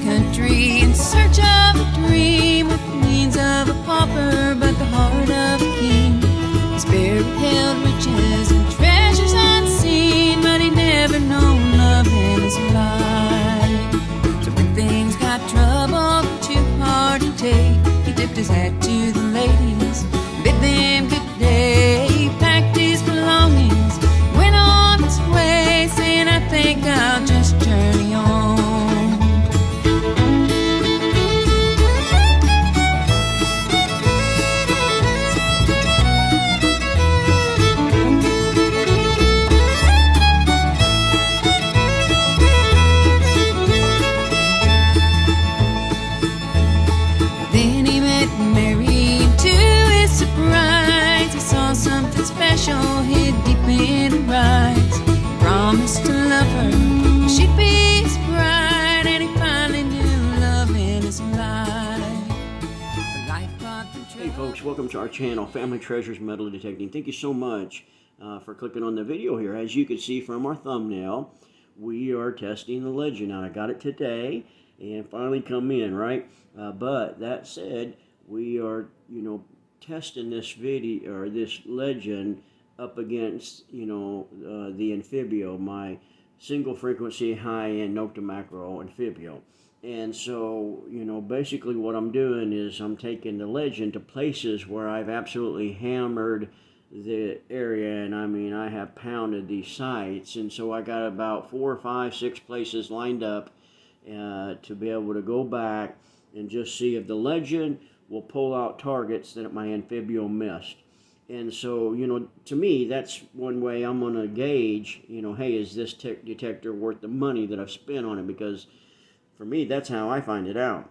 country in search of a dream, with the means of a pauper but the heart of a king. His spirit held riches and treasures unseen, but he never known love in his life. So when things got trouble too hard to take, he tipped his hat to the ladies, bid them good day. He packed his belongings, went on his way, saying, I think I'll just journey on. Then he met Mary, and to his surprise, he saw something special hid deep in her eyes. He promised to love her, she'd be his bride, and he finally knew love in his life. But life brought them trouble. Hey folks, welcome to our channel, Family Treasures Metal Detecting. Thank you so much for clicking on the video here. As you can see from our thumbnail, we are testing the legend out. I got it today and finally come in, right? But that said, we are, testing this video or this legend up against, the Amphibio, my single frequency high-end note to macro Amphibio. And so, basically what I'm doing is I'm taking the legend to places where I've absolutely hammered the area, and I mean, I have pounded these sites, and so I got about 4, 5, 6 places lined up to be able to go back and just see if the legend will pull out targets that my Amphibio missed. And so, to me, that's one way I'm going to gauge, hey, is this detector worth the money that I've spent on it? Because for me, that's how I find it out.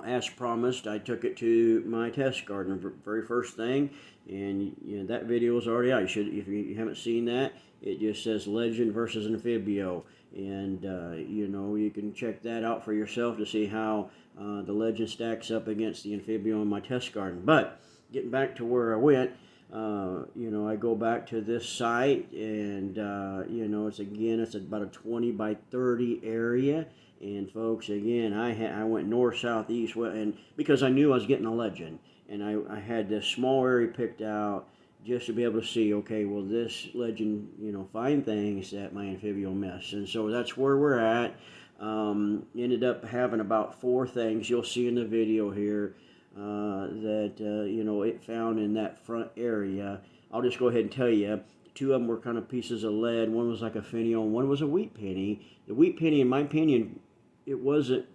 As promised, I took it to my test garden, very first thing, and that video is already out. If you haven't seen that, it just says Legend versus Amphibio, and you can check that out for yourself to see how the Legend stacks up against the Amphibio in my test garden. But getting back to where I went, I go back to this site, and it's about a 20 by 30 area. And folks, again, I went north, south, east, west, and because I knew I was getting a legend, and I had this small area picked out just to be able to see, okay, will this legend, find things that my Amphibio missed? And so that's where we're at. Ended up having about 4 things you'll see in the video here that it found in that front area. I'll just go ahead and tell you. 2 of them were kind of pieces of lead. One was like a finial, and one was a wheat penny. The wheat penny, in my opinion, it wasn't,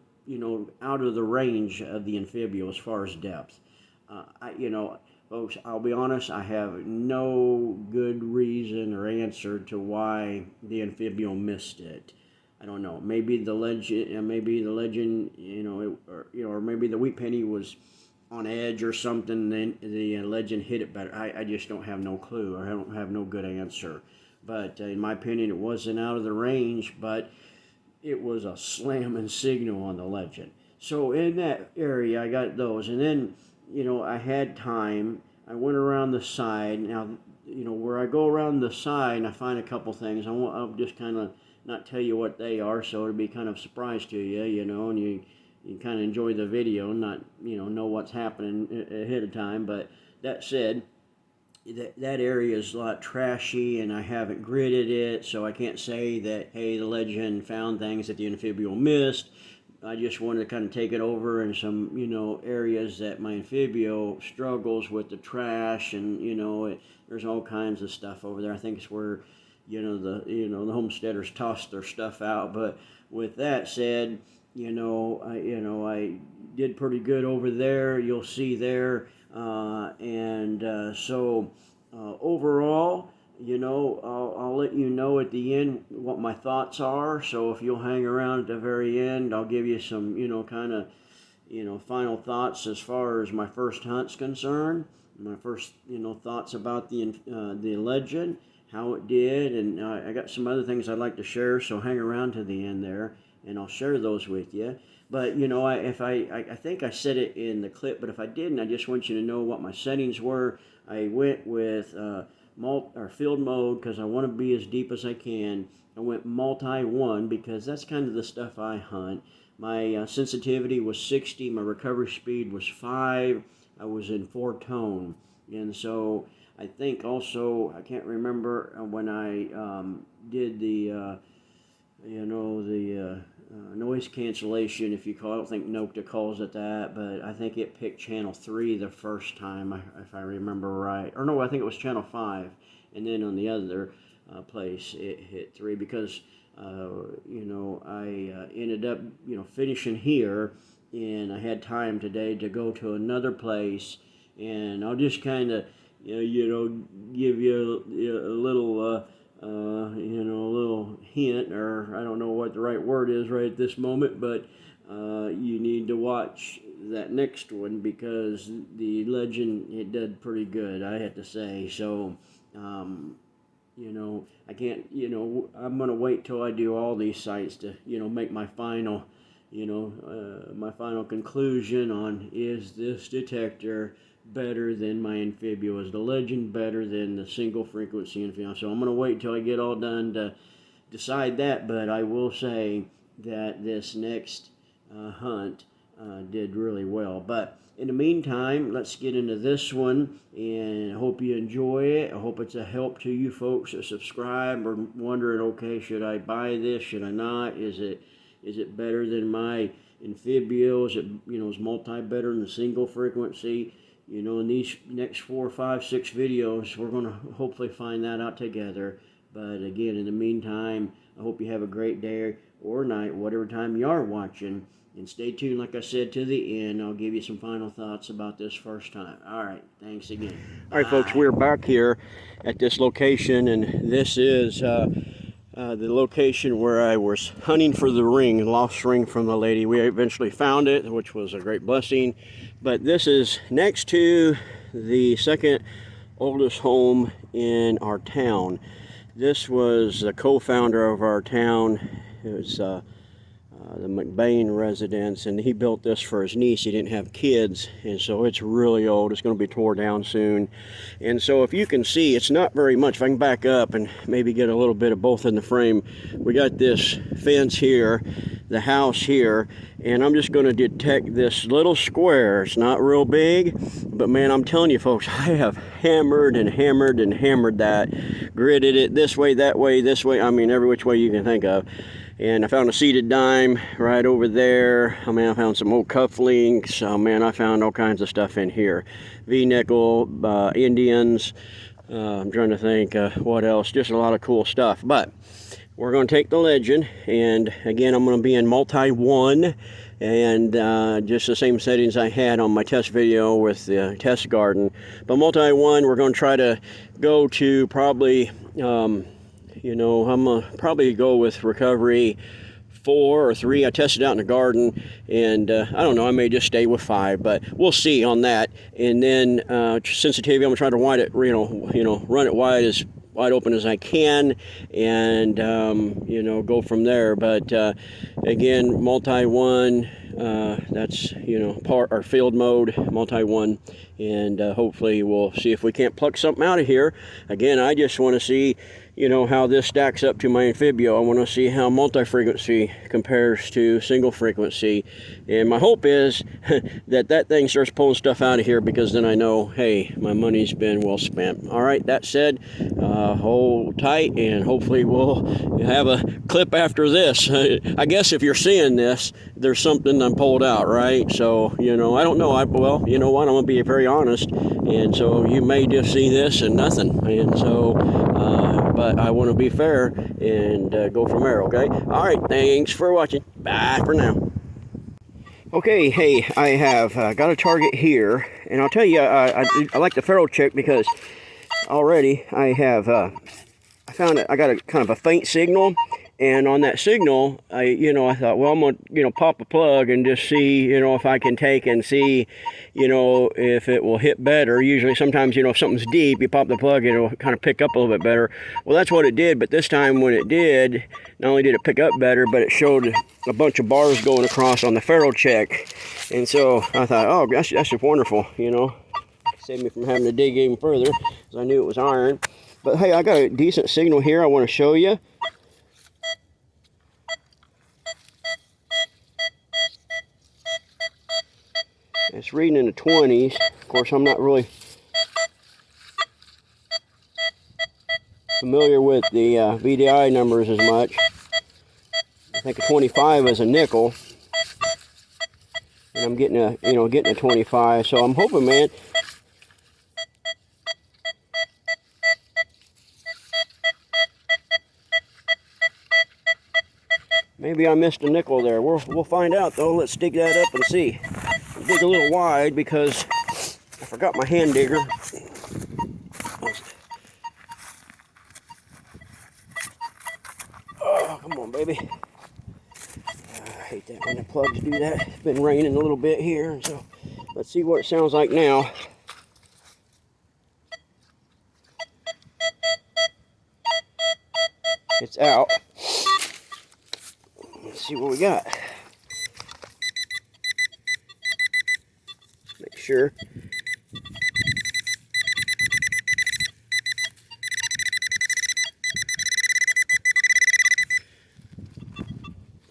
out of the range of the Amphibio as far as depth. Folks, I'll be honest, I have no good reason or answer to why the Amphibio missed it. I don't know. Maybe the legend, or maybe the wheat penny was on edge or something. Then the legend hit it better. I just don't have no clue, or I don't have no good answer. But in my opinion, it wasn't out of the range, but it was a slamming signal on the legend. So in that area, I got those, and then I had time. I went around the side. Now, where I go around the side, I find a couple things. I'll just kind of not tell you what they are, so it'll be kind of a surprise to you, and you kind of enjoy the video, not know what's happening ahead of time. But that said, that area is a lot trashy, and I haven't gridded it, so I can't say that, hey, the legend found things that the Amphibio missed. I just wanted to kind of take it over in some, areas that my Amphibio struggles with the trash, and, there's all kinds of stuff over there. I think it's where, the homesteaders toss their stuff out. But with that said, I did pretty good over there. You'll see there. So overall, I'll let you know at the end what my thoughts are. So if you'll hang around at the very end, I'll give you some, final thoughts as far as my first hunt's concerned. My first, thoughts about the legend, how it did, and I got some other things I'd like to share. So hang around to the end there, and I'll share those with you. But I think I said it in the clip, but if I didn't, I just want you to know what my settings were. I went with field mode because I want to be as deep as I can. I went multi-1 because that's kind of the stuff I hunt. My sensitivity was 60, my recovery speed was 5, I was in 4 tone. And so I think also, I can't remember when I did the, noise cancellation, if you call it. I don't think Nokta calls it that, but I think it picked channel 3 the first time, if I remember right. Or no, I think it was channel 5, and then on the other place it hit 3 because I ended up finishing here, and I had time today to go to another place, and I'll just kind of give you a little a little hint, or I don't know what the right word is right at this moment, but you need to watch that next one because the legend, it did pretty good, I have to say. So I can't, I'm going to wait till I do all these sites to, make my final, my final conclusion on, is this detector better than my Amphibio? Is the legend better than the single frequency Amphibio? So I'm going to wait till I get all done to decide that, but I will say that this next hunt did really well. But in the meantime, let's get into this one, and I hope you enjoy it. I hope it's a help to you folks that subscribe or wondering, okay, should I buy this, should I not? Is it better than my Amphibio? Is it, is multi better than the single frequency? In these next 4, 5, 6 videos, we're going to hopefully find that out together. But again, in the meantime, I hope you have a great day or night, whatever time you are watching. And stay tuned, like I said, to the end. I'll give you some final thoughts about this first time. All right, thanks again. All right, folks, we're back here at this location, and this is the location where I was hunting for the ring, lost ring from the lady. We eventually found it, which was a great blessing. But this is next to the second oldest home in our town. This was the co-founder of our town. It was the McBain residence, and he built this for his niece. He didn't have kids, and so it's really old. It's going to be tore down soon. And so if you can see, it's not very much. If I can back up and maybe get a little bit of both in the frame, we got this fence here, the house here, and I'm just going to detect this little square. It's not real big, but man, I'm telling you folks, I have hammered and hammered and hammered that, gridded it this way, that way, this way, I mean every which way you can think of. And I found a seated dime right over there. I mean, I found some old cufflinks. Oh man, I found all kinds of stuff in here. V-nickel, Indians. I'm trying to think what else. Just a lot of cool stuff. But we're going to take the legend, and again, I'm going to be in multi-1, and just the same settings I had on my test video with the test garden. But multi-1, we're going to try to go to probably I'm going to probably go with recovery 4 or 3. I tested out in the garden, and I don't know, I may just stay with 5, but we'll see on that. And then sensitivity, I'm going to try to run it wide open as I can, and go from there. But again, multi-1, that's part or field mode, multi-1, and hopefully we'll see if we can't pluck something out of here. Again, I just want to see how this stacks up to my Amphibio. I want to see how multi-frequency compares to single frequency. And my hope is that thing starts pulling stuff out of here, because then I know, hey, my money's been well spent. All right, that said, hold tight, and hopefully we'll have a clip after this. I guess if you're seeing this, there's something I'm pulled out, right? So, I don't know. Well, you know what? I'm going to be very honest. And so you may just see this and nothing. And so, but I want to be fair and go from there, okay? All right, thanks for watching. Bye for now. Okay, hey, I have got a target here, and I'll tell you, I like the feral check because already I have, I found it, I got a kind of a faint signal, and on that signal, I thought, well, I'm going to, pop a plug and just see, if I can take and see, if it will hit better. Usually, sometimes, if something's deep, you pop the plug, it'll kind of pick up a little bit better. Well, that's what it did, but this time when it did, not only did it pick up better, but it showed a bunch of bars going across on the feral check. And so I thought, oh, that's just wonderful, Saved me from having to dig even further, because I knew it was iron. But hey, I got a decent signal here I want to show you. It's reading in the 20s. Of course, I'm not really familiar with the VDI numbers as much. I think a 25 is a nickel, and I'm getting a 25. So I'm hoping, man. Maybe I missed a nickel there. We'll find out though. Let's dig that up and see. Dig a little wide because I forgot my hand digger. Oh, come on, baby. I hate that when the plugs do that. It's been raining a little bit here, so let's see what it sounds like now. It's out. Let's see what we got. Make sure.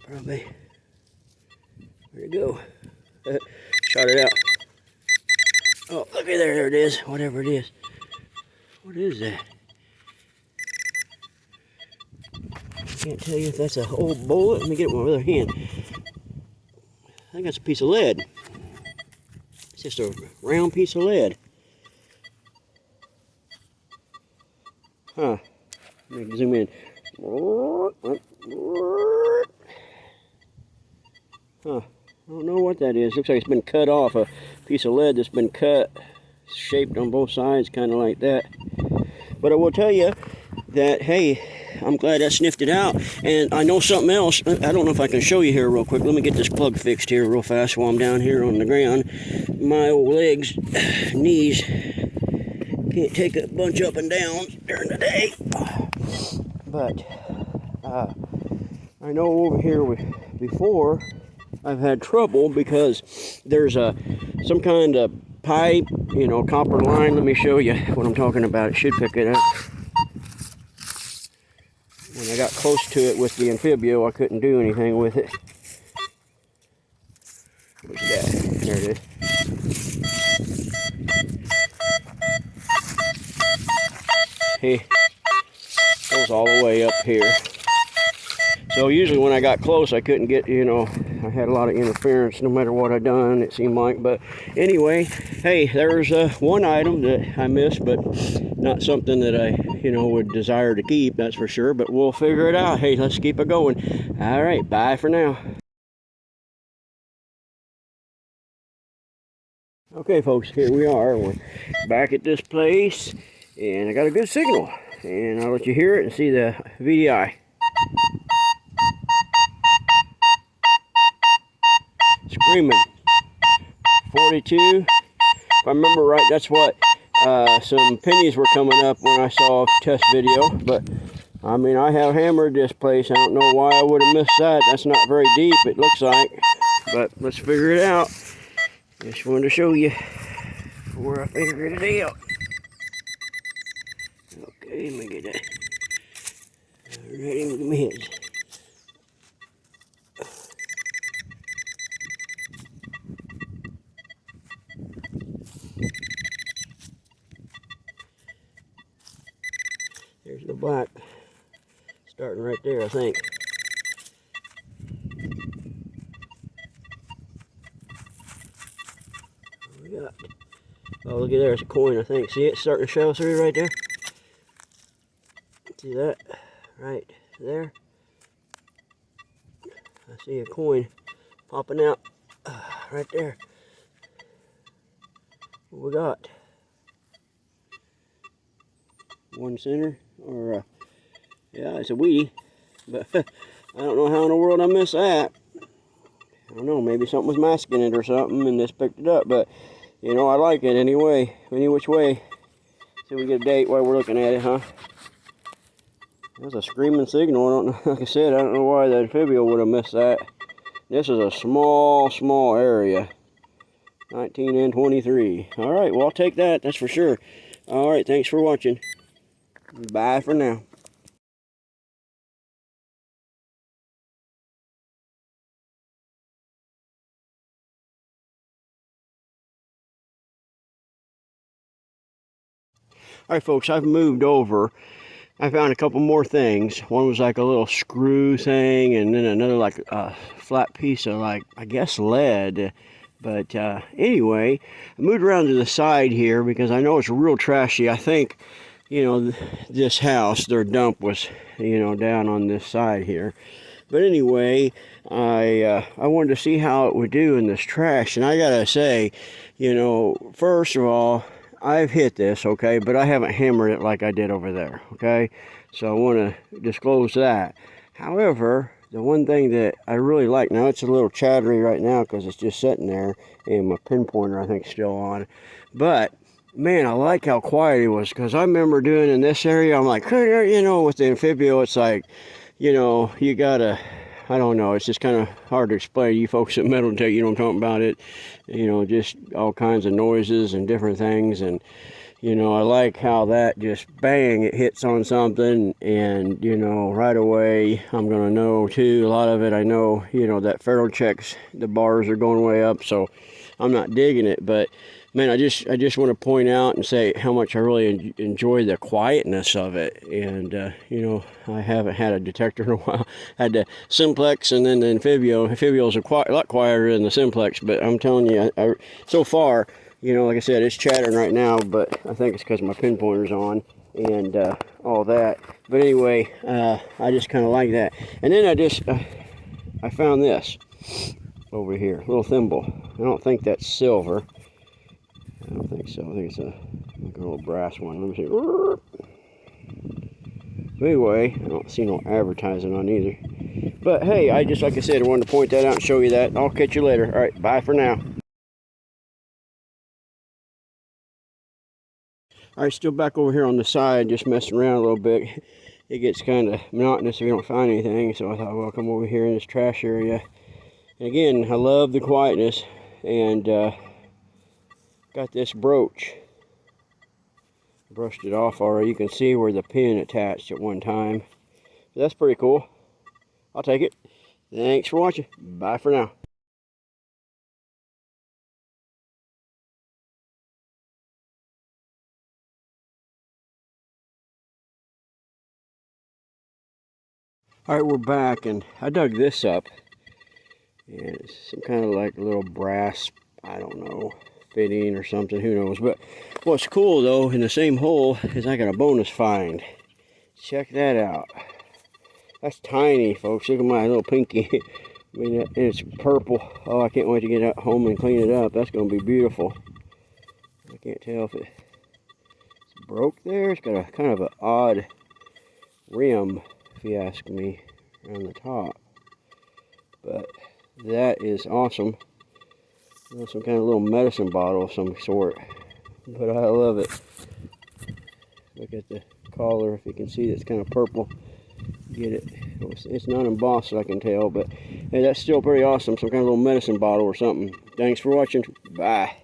Probably. Where'd it go? Shot it out. Oh, look at there. There it is. Whatever it is. What is that? Can't tell you if that's an old bullet. Let me get it with my other hand. I think that's a piece of lead. It's just a round piece of lead. Huh. Let me zoom in. Huh. I don't know what that is. Looks like it's been cut off. A piece of lead that's been cut. Shaped on both sides, kind of like that. But I will tell you that, hey, I'm glad I sniffed it out. And I know something else. I don't know if I can show you here real quick. Let me get this plug fixed here real fast while I'm down here on the ground. My old legs, knees, can't take a bunch up and down during the day. But I know over here before I've had trouble because there's some kind of pipe, copper line. Let me show you what I'm talking about. It should pick it up. When I got close to it with the Amphibio, I couldn't do anything with it. Where's that? There it is. He goes all the way up here. So usually when I got close, I couldn't get, I had a lot of interference no matter what I done, it seemed like. But anyway, hey, there's one item that I missed, but not something that I, would desire to keep, that's for sure. But we'll figure it out. Hey, let's keep it going. All right, bye for now. Okay, folks, here we are. We're back at this place, and I got a good signal. And I'll let you hear it and see the VDI. Screaming. 42. If I remember right, that's what some pennies were coming up when I saw a test video. But I mean, I have hammered this place. I don't know why I would have missed that. That's not very deep, it looks like. But let's figure it out. Just wanted to show you where I figured it out. Okay, let me get that. Ready, look at my head. There's the black starting right there, I think. What we got? Oh, look at there, it's a coin, I think. See it starting to show through right there? See that? Right there. I see a coin popping out right there. What we got? One center, or yeah, it's a weedy, but I don't know how in the world I missed that. I don't know, maybe something was masking it or something and just picked it up, but I like it anyway, any which way. See if we get a date while we're looking at it, huh? That was a screaming signal. I don't know, like I said, I don't know why the Amphibio would have missed that. This is a small area. 19 and 23. All right, well, I'll take that, that's for sure. All right, thanks for watching. Bye for now. All right, folks, I've moved over. I found a couple more things. One was like a little screw thing, and then another like a flat piece of, like, I guess lead. But anyway, I moved around to the side here because I know it's real trashy. I think, this house, their dump was, down on this side here. But anyway, I wanted to see how it would do in this trash, and I gotta say, first of all, I've hit this, okay, but I haven't hammered it like I did over there, okay? So I want to disclose that. However, the one thing that I really like, now it's a little chattery right now because it's just sitting there, and my pinpointer I think is still on, but man, I like how quiet it was, because I remember doing in this area, I'm like, with the Amphibio, it's like, you gotta, I don't know, it's just kind of hard to explain. You folks at Metal Tech, I'm talking about it, just all kinds of noises and different things. And, I like how that just bang, it hits on something, and, right away, I'm going to know too, a lot of it, I know, that ferrule checks, the bars are going way up, so I'm not digging it. But man, I just want to point out and say how much I really enjoy the quietness of it. And I haven't had a detector in a while. I had the Simplex and then the Amphibio. Amphibio is a lot quieter than the Simplex, but I'm telling you, so far, like I said, it's chattering right now, but I think it's because my pinpointer's on and all that. But anyway, I just kind of like that. And then I found this over here, little thimble. I don't think that's silver. I don't think so. I think it's like a little brass one. Let me see. But anyway, I don't see no advertising on either. But hey, like I said, I wanted to point that out and show you that. I'll catch you later. All right, bye for now. All right, still back over here on the side, just messing around a little bit. It gets kind of monotonous if you don't find anything, so I thought, well, I'll come over here in this trash area. And again, I love the quietness, and got this brooch. Brushed it off already. You can see where the pin attached at one time. So that's pretty cool. I'll take it. Thanks for watching. Bye for now. All right, we're back, and I dug this up. And it's some kind of like little brass, I don't know, fitting or something, who knows. But what's cool though, in the same hole, is I got a bonus find. Check that out. That's tiny, folks. Look at my little pinky. I mean, and it's purple. Oh, I can't wait to get home and clean it up. That's going to be beautiful. I can't tell if it's broke there. It's got a kind of an odd rim, if you ask me, around the top. But that is awesome. Some kind of little medicine bottle of some sort. But I love it. Look at the collar, if you can see, it's kind of purple. Get it? It's not embossed, so I can tell, but hey, that's still pretty awesome. Some kind of little medicine bottle or something. Thanks for watching. Bye.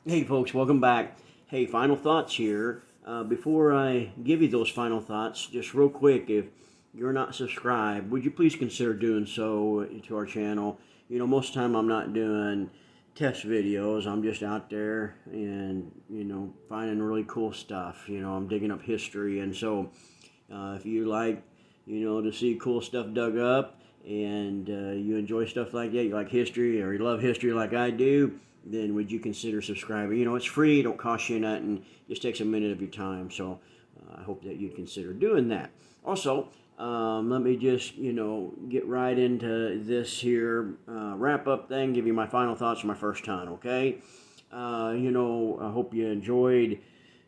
Hey folks, welcome back. Hey, final thoughts here. Before I give you those final thoughts, just real quick, if you're not subscribed, would you please consider doing so to our channel? Most of the time I'm not doing test videos. I'm just out there and, finding really cool stuff. I'm digging up history. And so if you like, to see cool stuff dug up, and you enjoy stuff like that, you like history, or you love history like I do, then would you consider subscribing? It's free, don't cost you nothing, just takes a minute of your time. So I hope that you'd consider doing that. Also, let me just, get right into this here wrap-up thing, give you my final thoughts for my first time, okay? I hope you enjoyed,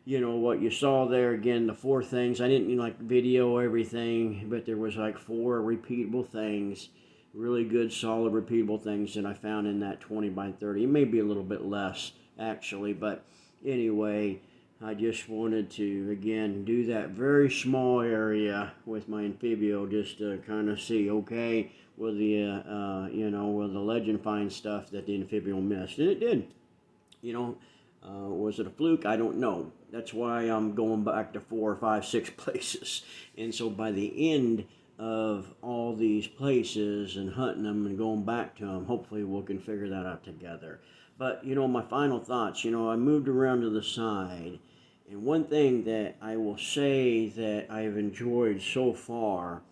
what you saw there. Again, the 4 things. I didn't, video everything, but there was, 4 repeatable things, really good, solid, repeatable things that I found in that 20 by 30. It may be a little bit less, actually, but anyway, I just wanted to, again, do that very small area with my Amphibio, just to kind of see, okay, will the, will the legend find stuff that the Amphibio missed? And it did. Was it a fluke? I don't know. That's why I'm going back to 4, 5, 6 places. And so by the end of all these places and hunting them and going back to them, hopefully we can figure that out together. But, my final thoughts, I moved around to the side. And one thing that I will say that I've enjoyed so far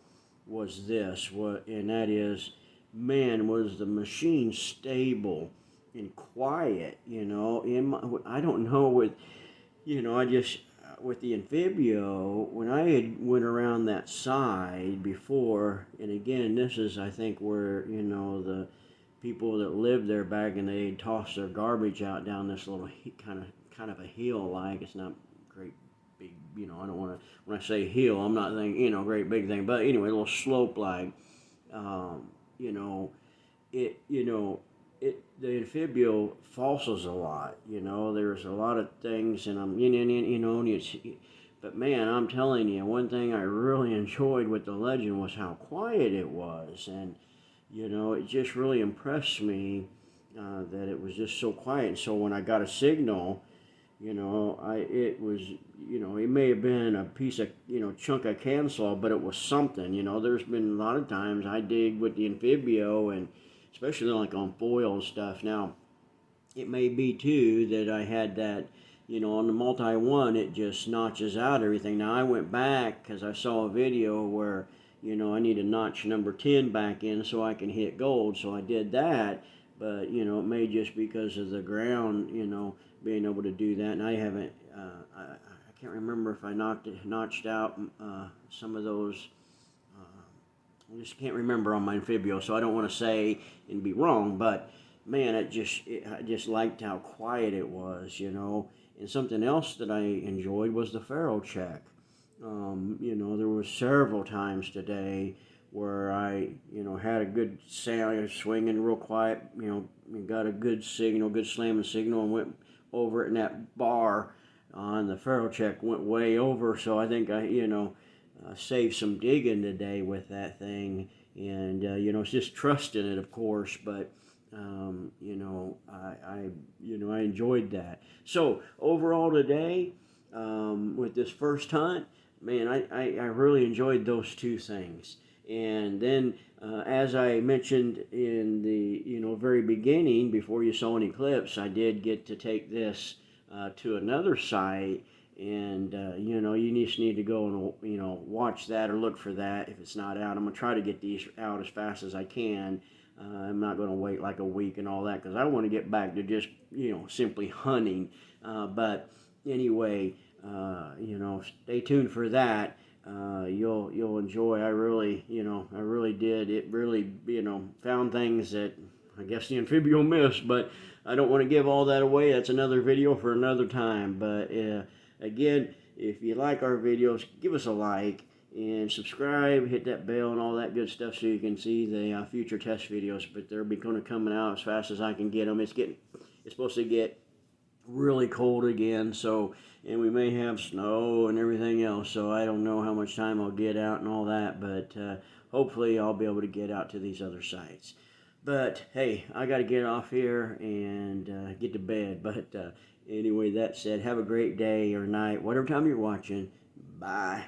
was this, and that is, man, was the machine stable and quiet, I don't know I just, with the Amphibio, when I had went around that side before, and again, this is, I think, where, the people that lived there back and they tossed their garbage out down this little kind of a hill, like, it's not great big, I don't want to, when I say hill, I'm not thinking, great big thing, but anyway, a little slope, like, you know, the Amphibio fossils a lot, there's a lot of things, and and it's, but man, I'm telling you, one thing I really enjoyed with the Legend was how quiet it was, and, it just really impressed me, that it was just so quiet, and so when I got a signal, it was, it may have been a piece of, chunk of cancel, but it was something, there's been a lot of times I dig with the Amphibio, and especially like on foil stuff. Now, it may be too that I had that, on the multi-1, it just notches out everything. Now, I went back because I saw a video where, I need to notch number 10 back in so I can hit gold, so I did that, but, it may just because of the ground, being able to do that, and I haven't, I can't remember if I notched out some of those, I just can't remember on my Amphibio, so I don't want to say and be wrong, but man, I just liked how quiet it was, and something else that I enjoyed was the Pharaoh check. There were several times today where I, had a good sound, I was swinging real quiet, got a good signal, good slamming signal, and went over it, and that bar on the Pharaoh check went way over, so I think I, saved some digging today with that thing, and, it's just trusting it, of course, but, I enjoyed that. So, overall today, with this first hunt, man, I really enjoyed those two things. And then, as I mentioned in the, very beginning, before you saw any clips, I did get to take this to another site, and, you just need to go and, watch that or look for that if it's not out. I'm going to try to get these out as fast as I can. I'm not going to wait like a week and all that because I want to get back to just, simply hunting. But anyway, stay tuned for that. You'll enjoy. I really did. It really, found things that I guess the Amphibio missed, but I don't want to give all that away. That's another video for another time. But again, if you like our videos, give us a like and subscribe, hit that bell and all that good stuff so you can see the future test videos. But they're going to coming out as fast as I can get them. It's supposed to get really cold again, so, and we may have snow and everything else, so I don't know how much time I'll get out and all that, but hopefully I'll be able to get out to these other sites. But hey, I got to get off here and get to bed. But anyway, that said, have a great day or night, whatever time you're watching. Bye.